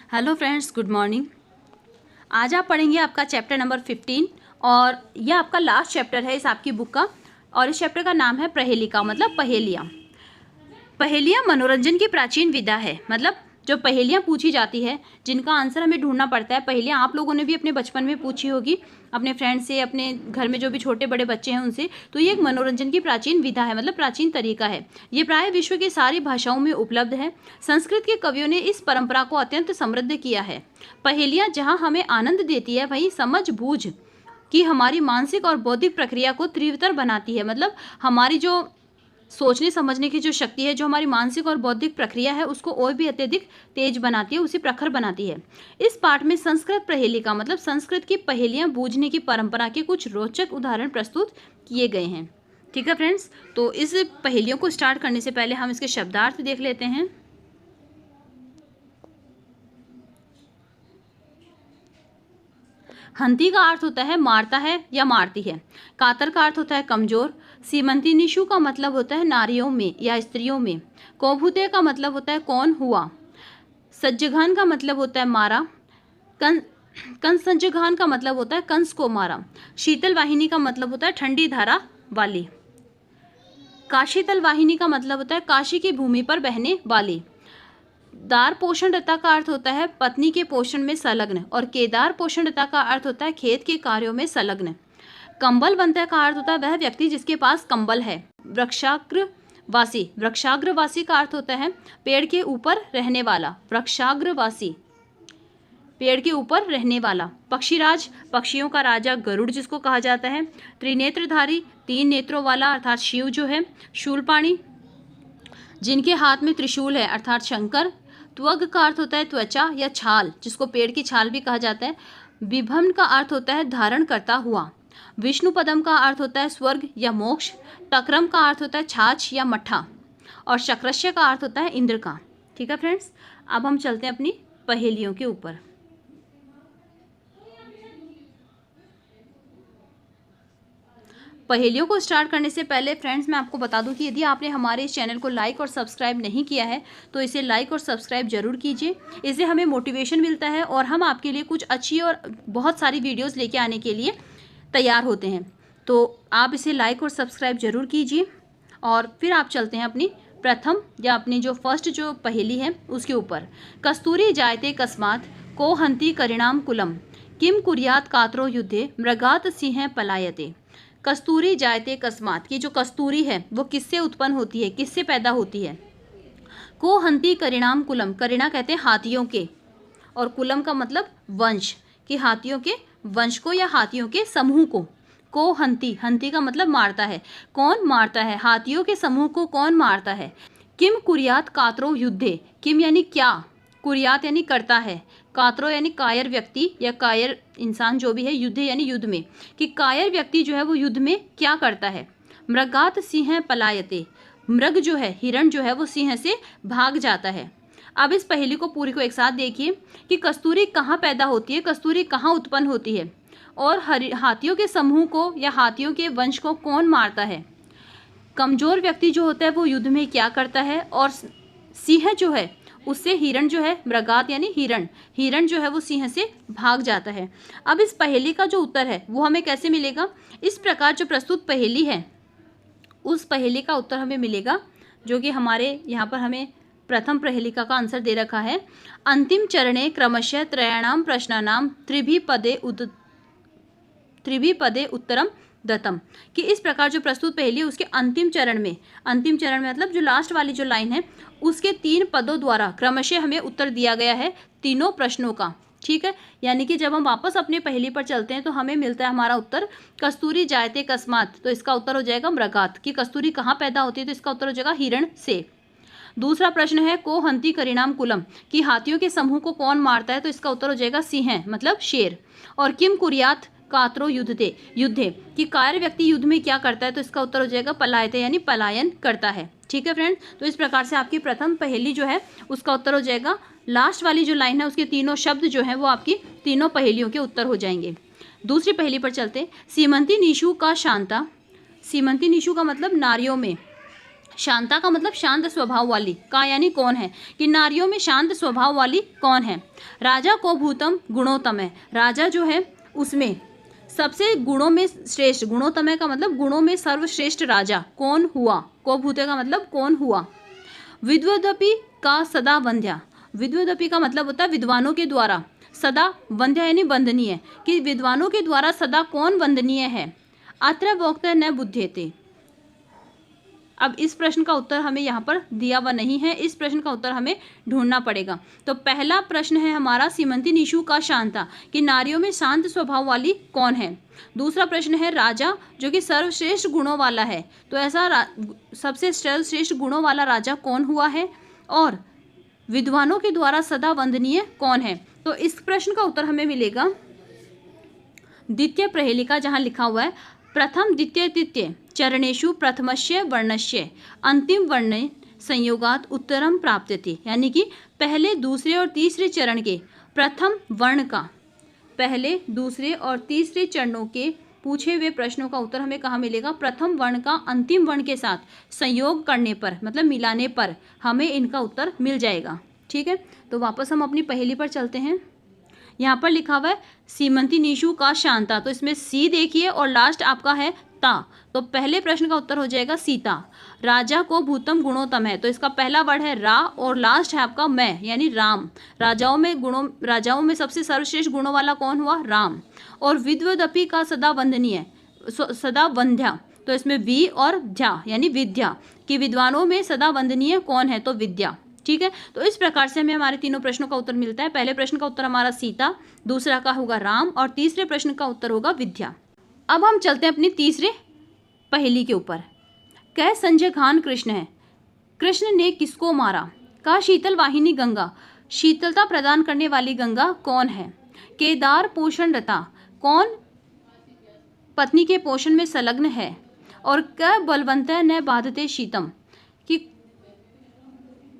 Hello friends, good morning. आज आप पढ़ेंगे आपका चैप्टर नंबर 15 और यह आपका लास्ट चैप्टर है इस आपकी बुक का। और इस चैप्टर का नाम है प्रहेलिका, मतलब पहेलियाँ। पहेलियाँ मनोरंजन की प्राचीन विधा है, मतलब जो पहेलियाँ पूछी जाती है जिनका आंसर हमें ढूंढना पड़ता है। पहेलियाँ आप लोगों ने भी अपने बचपन में पूछी होगी, अपने फ्रेंड से, अपने घर में जो भी छोटे बड़े बच्चे हैं उनसे। तो ये एक मनोरंजन की प्राचीन विधा है, मतलब प्राचीन तरीका है। ये प्राय विश्व की सारी भाषाओं में उपलब्ध है। संस्कृत के कवियों ने इस परंपरा को अत्यंत समृद्ध किया है। पहेलियाँ जहाँ हमें आनंद देती है, वहीं समझ बूझ की हमारी मानसिक और बौद्धिक प्रक्रिया को तीव्रतर बनाती है। मतलब हमारी जो सोचने समझने की जो शक्ति है, जो हमारी मानसिक और बौद्धिक प्रक्रिया है, उसको और भी अत्यधिक तेज बनाती है, उसे प्रखर बनाती है। इस पाठ में संस्कृत पहेलिका, मतलब संस्कृत की पहेलियां बूझने की परंपरा के कुछ रोचक उदाहरण प्रस्तुत किए गए हैं। ठीक है फ्रेंड्स, तो इस पहेलियों को स्टार्ट करने से पहले हम इसके शब्दार्थ देख लेते हैं। हंती का अर्थ होता है मारता है या मारती है। कातर का अर्थ होता है कमजोर। सीमंती निशु का मतलब होता है नारियों में या स्त्रियों में। कौभूते का मतलब होता है कौन हुआ। सज्जघान का मतलब होता है मारा। कंस सज्जघान का मतलब होता है कंस को मारा। शीतल वाहिनी का मतलब होता है ठंडी धारा वाली। काशीतल वाहिनी का मतलब होता है काशी की भूमि पर बहने वाली। दार पोषणरता का अर्थ होता है पत्नी के पोषण में संलग्न। और केदार पोषणरता का अर्थ होता है खेत के कार्यों में संलग्न। कंबल बनता का अर्थ होता है वह व्यक्ति जिसके पास कंबल है। वृक्षाग्रवासी, वृक्षाग्रवासी का अर्थ होता है पेड़ के ऊपर रहने वाला। वृक्षाग्रवासी, पेड़ के ऊपर रहने वाला। पक्षीराज, पक्षियों का राजा गरुड़ जिसको कहा जाता है। त्रिनेत्रधारी, 3 नेत्रों वाला अर्थात शिव जो है। शूलपाणी, जिनके हाथ में त्रिशूल है अर्थात शंकर। त्वग का अर्थ होता है त्वचा या छाल, जिसको पेड़ की छाल भी कहा जाता है। विभम का अर्थ होता है धारण करता हुआ। विष्णु पदम का अर्थ होता है स्वर्ग या मोक्ष। तक्रम का अर्थ होता है छाछ या मट्ठा। और शक्रश्य का अर्थ होता है इंद्र का। ठीक है फ्रेंड्स, अब हम चलते हैं अपनी पहेलियों के ऊपर। पहेलियों को स्टार्ट करने से पहले फ्रेंड्स मैं आपको बता दूं कि यदि आपने हमारे इस चैनल को लाइक और सब्सक्राइब नहीं किया है तो इसे लाइक और सब्सक्राइब जरूर कीजिए। इससे हमें मोटिवेशन मिलता है और हम आपके लिए कुछ अच्छी और बहुत सारी वीडियोस लेके आने के लिए तैयार होते हैं। तो आप इसे लाइक और सब्सक्राइब जरूर कीजिए। और फिर आप चलते हैं अपनी प्रथम या अपनी जो फर्स्ट जो पहेली है उसके ऊपर। कस्तूरी जायते कस्मात को हंती करिणाम कुलम किम कुर्यात कातरो युद्धे मृगात सिंह पलायते। कस्तूरी जायते कस्मात की जो कस्तूरी है वो किससे उत्पन्न होती है, किससे पैदा होती है। को हंती करिणाम कुलम, करिणा कहते हैं हाथियों के, और कुलम का मतलब वंश, कि हाथियों के वंश को या हाथियों के समूह को हंती, हंती का मतलब मारता है। कौन मारता है, हाथियों के समूह को कौन मारता है। किम कुर्यात कातरो युद्धे, किम यानी क्या, कुर्यात यानी करता है, कातरो यानी कायर व्यक्ति या कायर इंसान जो भी है, युद्ध यानी युद्ध में, कि कायर व्यक्ति जो है वो युद्ध में क्या करता है। मृगात सिंह पलायते, मृग जो है, हिरण जो है वो सिंह से भाग जाता है। अब इस पहेली को पूरी को एक साथ देखिए कि कस्तूरी कहाँ पैदा होती है, कस्तूरी कहाँ उत्पन्न होती है, और हाथियों के समूह को या हाथियों के वंश को कौन मारता है। कमजोर व्यक्ति जो होता है वो युद्ध में क्या करता है, और सिंह जो है उससे हिरण जो है, मृगात यानी हिरण, हिरण जो है वो सिंह से भाग जाता है। अब इस पहेली का जो उत्तर है वो हमें कैसे मिलेगा। इस प्रकार जो प्रस्तुत पहेली है उस पहेली का उत्तर हमें मिलेगा, जो कि हमारे यहाँ पर हमें प्रथम पहेलिका का आंसर दे रखा है। अंतिम चरणे क्रमशः त्रयाणाम प्रश्नानाम त्रिभिपदे उत्तरम दत्तम, कि इस प्रकार जो प्रस्तुत पहेली है उसके अंतिम चरण में मतलब जो लास्ट वाली जो लाइन है उसके 3 पदों द्वारा क्रमशः हमें उत्तर दिया गया है तीनों प्रश्नों का। ठीक है, यानी कि जब हम वापस अपने पहेली पर चलते हैं तो हमें मिलता है हमारा उत्तर कस्तूरी जायते कस्मात, तो इसका उत्तर हो जाएगा मृगात, कि कस्तूरी कहाँ पैदा होती है, तो इसका उत्तर हो जाएगा हिरण से। दूसरा प्रश्न है को हंती करिणाम कुलम, कि हाथियों के समूह को कौन मारता है, तो इसका उत्तर हो जाएगा सिंह मतलब शेर। और किम कुर्यात कातरो युद्धे, कि कायर व्यक्ति युद्ध में क्या करता है, तो इसका उत्तर हो जाएगा पलायते यानी पलायन करता है। ठीक है फ्रेंड्स, तो इस प्रकार से आपकी प्रथम पहेली जो है उसका उत्तर हो जाएगा, लास्ट वाली जो लाइन है उसके तीनों शब्द जो है वो आपकी तीनों पहेलियों के उत्तर हो जाएंगे। दूसरी पहेली पर चलते। सीमंती निशु का शांता, सीमंती निशु का मतलब नारियों में, शांता का मतलब शांत स्वभाव वाली, का यानी कौन है, कि नारियों में शांत स्वभाव वाली कौन है। राजा को भूतम गुणोत्तम है, राजा जो है उसमें सबसे गुणों में श्रेष्ठ, गुणोत्तम का मतलब गुणों में सर्वश्रेष्ठ राजा कौन हुआ, को भूते का मतलब कौन हुआ। विद्वदपि का सदा वंद्या, विद्वदपि का मतलब होता है विद्वानों के द्वारा, सदा वंद्या यानी वंदनीय, कि विद्वानों के द्वारा सदा कौन वंदनीय है। अत्र वोक्ता न बुध्येते, अब इस प्रश्न का उत्तर हमें यहाँ पर दिया हुआ नहीं है, इस प्रश्न का उत्तर हमें ढूंढना पड़ेगा। तो पहला प्रश्न है हमारा सीमंती निशु का शांता, कि नारियों में शांत स्वभाव वाली कौन है। दूसरा प्रश्न है राजा जो कि सर्वश्रेष्ठ गुणों वाला है, तो ऐसा सबसे सर्वश्रेष्ठ गुणों वाला राजा कौन हुआ है, और विद्वानों के द्वारा सदा वंदनीय कौन है। तो इस प्रश्न का उत्तर हमें मिलेगा द्वितीय प्रहेलिका, जहाँ लिखा हुआ है प्रथम द्वितीय तृतीय चरणेषु प्रथमस्य वर्णस्य अंतिम वर्ण संयोगात उत्तरम प्राप्यते, यानी कि पहले दूसरे और तीसरे चरण के प्रथम वर्ण का, पहले दूसरे और तीसरे चरणों के पूछे हुए प्रश्नों का उत्तर हमें कहाँ मिलेगा, प्रथम वर्ण का अंतिम वर्ण के साथ संयोग करने पर, मतलब मिलाने पर हमें इनका उत्तर मिल जाएगा। ठीक है, तो वापस हम अपनी पहेली पर चलते हैं। यहाँ पर लिखा हुआ है सीमंती निशु का शांता, तो इसमें सी देखिए और लास्ट आपका है ता, तो पहले प्रश्न का उत्तर हो जाएगा सीता। राजा को भूतम गुणोत्तम है, तो इसका पहला वर्ड है रा और लास्ट है आपका मैं यानी राम। राजाओं में सबसे सर्वश्रेष्ठ गुणों वाला कौन हुआ, राम। और विद्वदपि का सदा वंदनीय, सदा वंध्या, तो इसमें वी और ध्या यानी विद्या, कि विद्वानों में सदा वंदनीय कौन है, तो विद्या। ठीक है, तो इस प्रकार से हमें हमारे तीनों प्रश्नों का उत्तर मिलता है। पहले प्रश्न का उत्तर हमारा सीता, दूसरा का होगा राम और तीसरे प्रश्न का उत्तर होगा विद्या। अब हम चलते हैं अपनी तीसरे पहेली के ऊपर। कह संजय खान कृष्ण है, कृष्ण ने किसको मारा। का शीतल वाहिनी गंगा, शीतलता प्रदान करने वाली गंगा कौन है। केदार पोषण रता, कौन पत्नी के पोषण में संलग्न है। और क बलवंत न बाधते शीतम, कि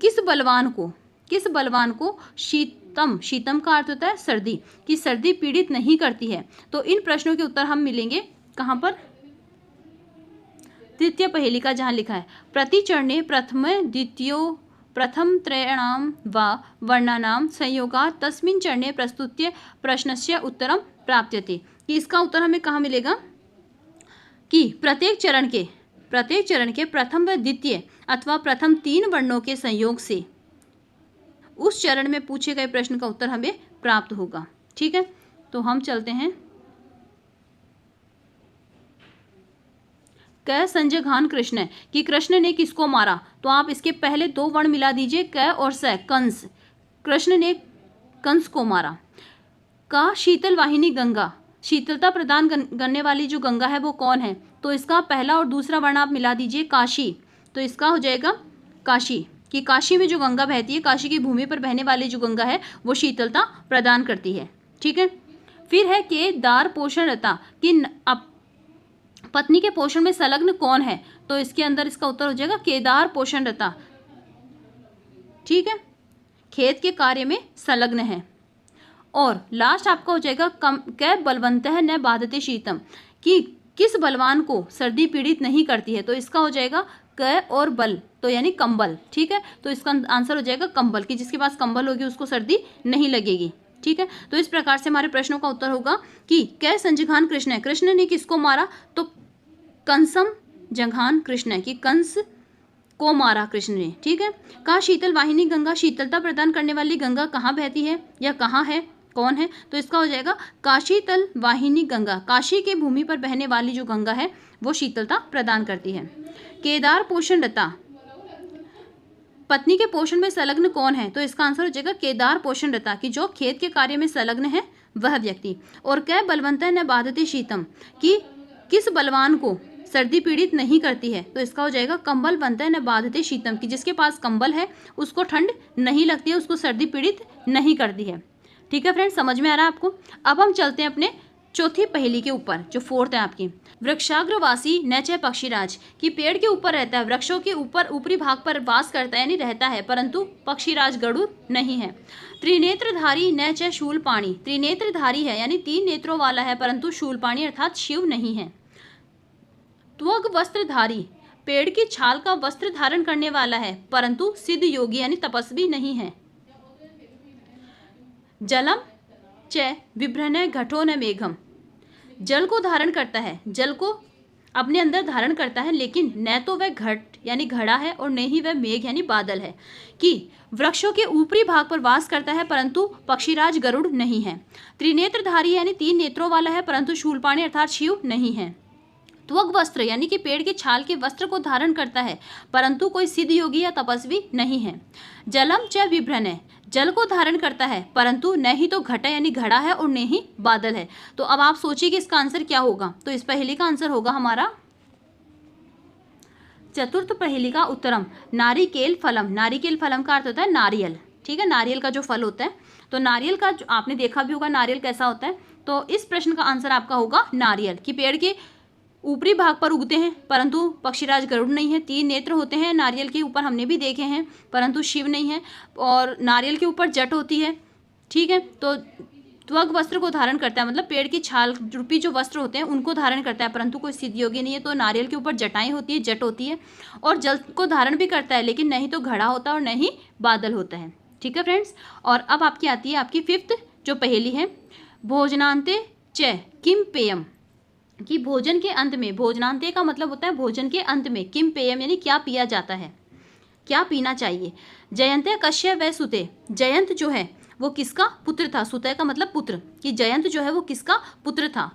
किस बलवान को शीतम, शीतम का अर्थ होता है सर्दी, कि सर्दी पीड़ित नहीं करती है। तो इन प्रश्नों के उत्तर हम मिलेंगे कहाँ पर, तृतीय पहेली का, जहाँ लिखा है प्रतिचरणे प्रथम द्वितीयो प्रथम त्रयाणाम वा वर्णानाम संयोगात् तस्मिन् चरणे प्रस्तुत्य प्रश्नस्य उत्तरम प्राप्यते, कि इसका उत्तर हमें कहाँ मिलेगा, कि प्रत्येक चरण के प्रथम व द्वितीय अथवा प्रथम 3 वर्णों के संयोग से उस चरण में पूछे गए प्रश्न का उत्तर हमें प्राप्त होगा। ठीक है, तो हम चलते हैं। क संजय घान कृष्ण, कि कृष्ण ने किसको मारा, तो आप इसके पहले 2 वर्ण मिला दीजिए, क और स, कंस, कृष्ण ने कंस को मारा। का शीतल वाहिनी गंगा, शीतलता प्रदान करने वाली जो गंगा है वो कौन है, तो इसका पहला और दूसरा वर्ण आप मिला दीजिए, काशी, तो इसका हो जाएगा काशी, कि काशी में जो गंगा बहती है, काशी की भूमि पर बहने वाली जो गंगा है वो शीतलता प्रदान करती है। ठीक है, फिर है केदार पोषण रता, कि पत्नी के पोषण में संलग्न कौन है, तो इसके अंदर इसका उत्तर हो जाएगा केदार पोषण रता। ठीक है, खेत के कार्य में संलग्न है। और लास्ट आपका हो जाएगा कै बलवंतः न बाधते शीतम, कि किस बलवान को सर्दी पीड़ित नहीं करती है, तो इसका हो जाएगा क और बल, तो यानी कंबल। ठीक है, तो इसका आंसर हो जाएगा कंबल, कि जिसके पास कंबल होगी उसको सर्दी नहीं लगेगी। ठीक है, तो इस प्रकार से हमारे प्रश्नों का उत्तर होगा कि कै संजघान कृष्ण है, कृष्ण ने किसको मारा, तो कंसम जघान कृष्ण है, कि कंस को मारा कृष्ण ने। ठीक है, कहा शीतल वाहिनी गंगा, शीतलता प्रदान करने वाली गंगा कहाँ बहती है या कहाँ है, कौन है, तो इसका हो जाएगा काशीतल वाहिनी गंगा, काशी के भूमि पर बहने वाली जो गंगा है वो शीतलता प्रदान करती है। केदार पोषण रता, पत्नी के पोषण में संलग्न कौन है, तो इसका आंसर हो जाएगा केदार पोषण रता, कि जो खेत के कार्य में संलग्न है वह व्यक्ति। और कै बलवंता न बाधते शीतम, कि किस बलवान को सर्दी पीड़ित नहीं करती है, तो इसका हो जाएगा कंबल बनता न बाधते शीतम, कि जिसके पास कंबल है उसको ठंड नहीं लगती है, उसको सर्दी पीड़ित नहीं करती है। ठीक है फ्रेंड्स, समझ में आ रहा है आपको। अब हम चलते हैं अपने चौथी पहेली के ऊपर, जो 4th है आपकी। वृक्षाग्रवासी न च पक्षीराज, कि पेड़ के ऊपर रहता है, वृक्षों के ऊपर ऊपरी भाग पर वास करता है यानी रहता है, परंतु पक्षीराज गरुड़ नहीं है। त्रिनेत्रधारी न च शूलपाणी, त्रिनेत्रधारी है यानी 3 नेत्रों वाला है, परंतु शूलपाणी अर्थात शिव नहीं है। त्वग वस्त्रधारी, पेड़ की छाल का वस्त्र धारण करने वाला है परंतु सिद्ध योगी यानी तपस्वी नहीं है। जलम च बिभ्रन घटो न मेघम, जल को धारण करता है, जल को अपने अंदर धारण करता है, लेकिन न तो वह घट यानी घड़ा है और न ही वह मेघ यानी बादल है। कि वृक्षों के ऊपरी भाग पर वास करता है परंतु पक्षीराज गरुड़ नहीं है। त्रिनेत्रधारी यानी 3 नेत्रों वाला है परंतु शूलपाणी अर्थात शिव नहीं है। त्वग वस्त्र यानी कि पेड़ के छाल के वस्त्र को धारण करता है परंतु कोई सिद्ध योगी या तपस्वी नहीं है। जलम च बिभ्रन, जल को धारण करता है परंतु न ही तो घटा यानी घड़ा है और न ही बादल है। तो अब आप सोचिए कि इसका आंसर क्या होगा। तो इस पहेली का आंसर होगा हमारा चतुर्थ पहेली का उत्तरम नारिकेल फलम। नारिकेल फलम का अर्थ होता है नारियल, ठीक है, नारियल का जो फल होता है। तो नारियल का जो आपने देखा भी होगा नारियल कैसा होता है। तो इस प्रश्न का आंसर आपका होगा नारियल, कि पेड़ के ऊपरी भाग पर उगते हैं परंतु पक्षीराज गरुड़ नहीं है। 3 नेत्र होते हैं नारियल के ऊपर, हमने भी देखे हैं, परंतु शिव नहीं है। और नारियल के ऊपर जट होती है, ठीक है। तो त्वग वस्त्र को धारण करता है, मतलब पेड़ की छाल रूपी जो वस्त्र होते हैं उनको धारण करता है परंतु कोई सिद्ध योगी नहीं है। तो नारियल के ऊपर जटाएं होती है, जट होती है, और जल को धारण भी करता है लेकिन नहीं तो घड़ा होता है और नहीं बादल होता है, ठीक है फ्रेंड्स। और अब आपकी आती है आपकी 5th जो पहेली है, भोजनांते च किम पेयम, कि भोजन के अंत में, भोजनांते का मतलब होता है भोजन के अंत में, किम पेयम यानी क्या पिया जाता है, क्या पीना चाहिए। जयंते कश्य व सुते, जयंत जो है वो किसका पुत्र था, सुतय का मतलब पुत्र, कि जयंत जो है वो किसका पुत्र था।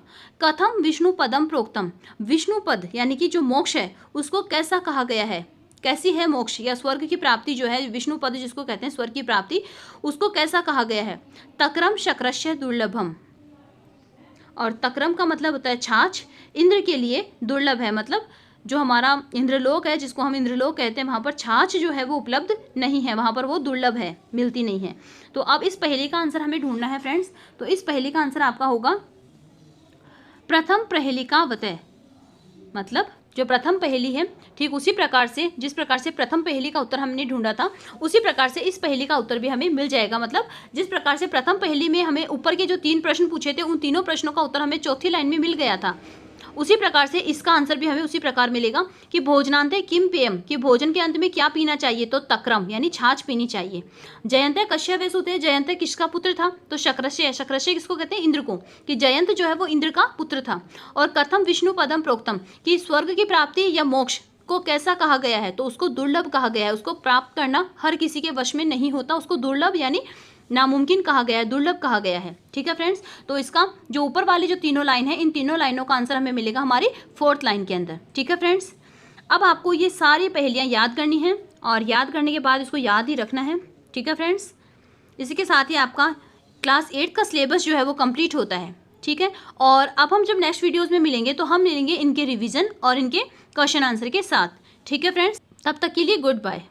कथम विष्णु पदम प्रोक्तम, विष्णु पद यानी कि जो मोक्ष है उसको कैसा कहा गया है, कैसी है मोक्ष या स्वर्ग की प्राप्ति जो है, विष्णु पद जिसको कहते हैं स्वर्ग की प्राप्ति, उसको कैसा कहा गया है। तक्रम शक्रश्य दुर्लभम, और तक्रम का मतलब होता है छाछ, इंद्र के लिए दुर्लभ है, मतलब जो हमारा इंद्रलोक है जिसको हम इंद्रलोक कहते हैं वहाँ पर छाछ जो है वो उपलब्ध नहीं है, वहाँ पर वो दुर्लभ है, मिलती नहीं है। तो अब इस पहेली का आंसर हमें ढूंढना है फ्रेंड्स। तो इस पहेली का आंसर आपका होगा प्रथम पहेलिकावतः, मतलब जो प्रथम पहेली है, ठीक उसी प्रकार से जिस प्रकार से प्रथम पहेली का उत्तर हमने ढूंढा था उसी प्रकार से इस पहेली का उत्तर भी हमें मिल जाएगा। मतलब जिस प्रकार से प्रथम पहेली में हमें ऊपर के जो 3 प्रश्न पूछे थे उन तीनों प्रश्नों का उत्तर हमें चौथी लाइन में मिल गया था, उसी प्रकार से इसका आंसर भी हमें उसी प्रकार मिलेगा कि भोजनांते किम पेयम, कि भोजन के अंत में क्या पीना चाहिए, तो तक्रम यानी छाछ पीनी चाहिए। जयंत कश्य व सुते, जयंत किसका पुत्र था, तो शक्रश्य, शक्रश्य किसको कहते हैं, इंद्र को, कि जयंत जो है वो इंद्र का पुत्र था। और कथम विष्णु पदम प्रोक्तम, कि स्वर्ग की प्राप्ति या मोक्ष को कैसा कहा गया है, तो उसको दुर्लभ कहा गया है, उसको प्राप्त करना हर किसी के वश में नहीं होता, उसको दुर्लभ यानी नामुमकिन कहा गया है, दुर्लभ कहा गया है, ठीक है फ्रेंड्स। तो इसका जो ऊपर वाली जो तीनों लाइन है, इन तीनों लाइनों का आंसर हमें मिलेगा हमारी 4th लाइन के अंदर, ठीक है फ्रेंड्स। अब आपको ये सारी पहेलियाँ याद करनी है और याद करने के बाद इसको याद ही रखना है, ठीक है फ्रेंड्स। इसी के साथ ही आपका क्लास 8 का सिलेबस जो है वो कंप्लीट होता है, ठीक है। और अब हम जब नेक्स्ट वीडियोज़ में मिलेंगे तो हम मिलेंगे इनके रिविज़न और इनके क्वेश्चन आंसर के साथ, ठीक है फ्रेंड्स। तब तक के लिए गुड बाय।